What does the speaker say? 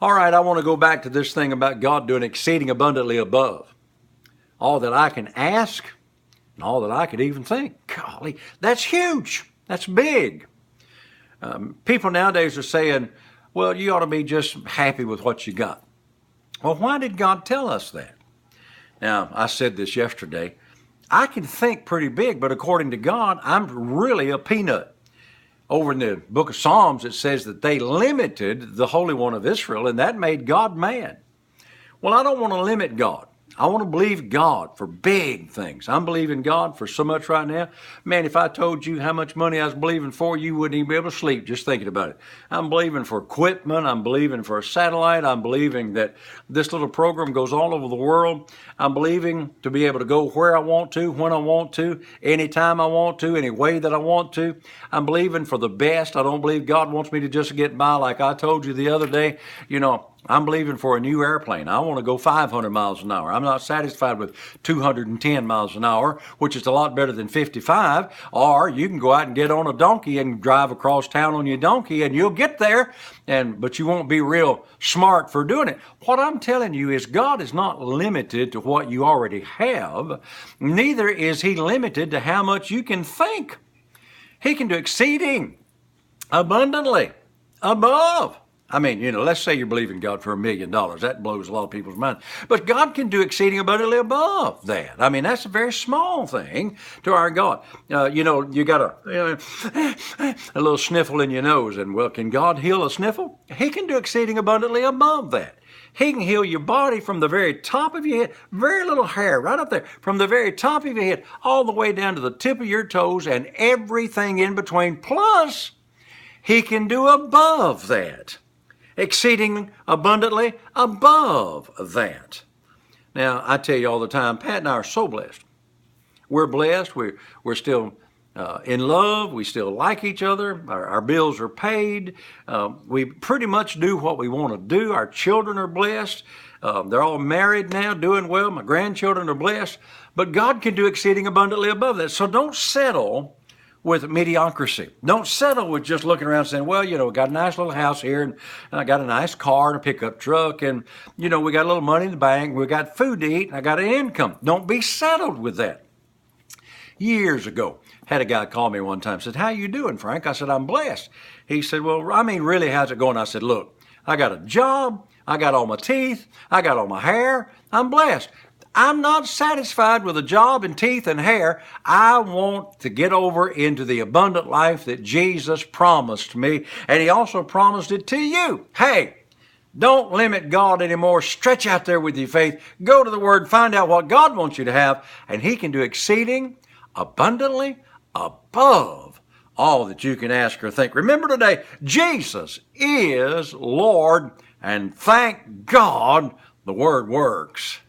All right, I want to go back to this thing about God doing exceeding abundantly above all that I can ask and all that I could even think. Golly, that's huge. That's big. People nowadays are saying, well, you ought to be just happy with what you got. Well, why did God tell us that? Now, I said this yesterday. I can think pretty big, but according to God, I'm really a peanut. Over in the book of Psalms, it says that they limited the Holy One of Israel, and that made God mad. Well, I don't want to limit God. I want to believe God for big things. I'm believing God for so much right now. Man, if I told you how much money I was believing for, you wouldn't even be able to sleep just thinking about it. I'm believing for equipment. I'm believing for a satellite. I'm believing that this little program goes all over the world. I'm believing to be able to go where I want to, when I want to, anytime I want to, any way that I want to. I'm believing for the best. I don't believe God wants me to just get by like I told you the other day. I'm believing for a new airplane. I want to go 500 miles an hour. I'm not satisfied with 210 miles an hour, which is a lot better than 55. Or you can go out and get on a donkey and drive across town on your donkey and you'll get there, but you won't be real smart for doing it. What I'm telling you is God is not limited to what you already have. Neither is He limited to how much you can think. He can do exceeding abundantly above. I mean, let's say you're believing God for $1 million. That blows a lot of people's mind. But God can do exceeding abundantly above that. I mean, that's a very small thing to our God. You got a little sniffle in your nose. And, well, can God heal a sniffle? He can do exceeding abundantly above that. He can heal your body from the very top of your head, very little hair right up there, from the very top of your head all the way down to the tip of your toes and everything in between. Plus, He can do above that. Exceeding abundantly above that. Now, I tell you all the time, Pat and I are so blessed. We're blessed. We're still in love. We still like each other. Our bills are paid. We pretty much do what we want to do. Our children are blessed. They're all married now, doing well. My grandchildren are blessed. But God can do exceeding abundantly above that. So don't settle with mediocrity. Don't settle with just looking around saying, well, we got a nice little house here and I got a nice car and a pickup truck and, we got a little money in the bank, we got food to eat and I got an income. Don't be settled with that. Years ago, had a guy call me one time, said, how you doing, Frank? I said, I'm blessed. He said, well, really, how's it going? I said, look, I got a job, I got all my teeth, I got all my hair, I'm blessed. I'm not satisfied with a job and teeth and hair. I want to get over into the abundant life that Jesus promised me, and He also promised it to you. Hey, don't limit God anymore. Stretch out there with your faith. Go to the Word, find out what God wants you to have, and He can do exceeding abundantly above all that you can ask or think. Remember today, Jesus is Lord, and thank God the Word works.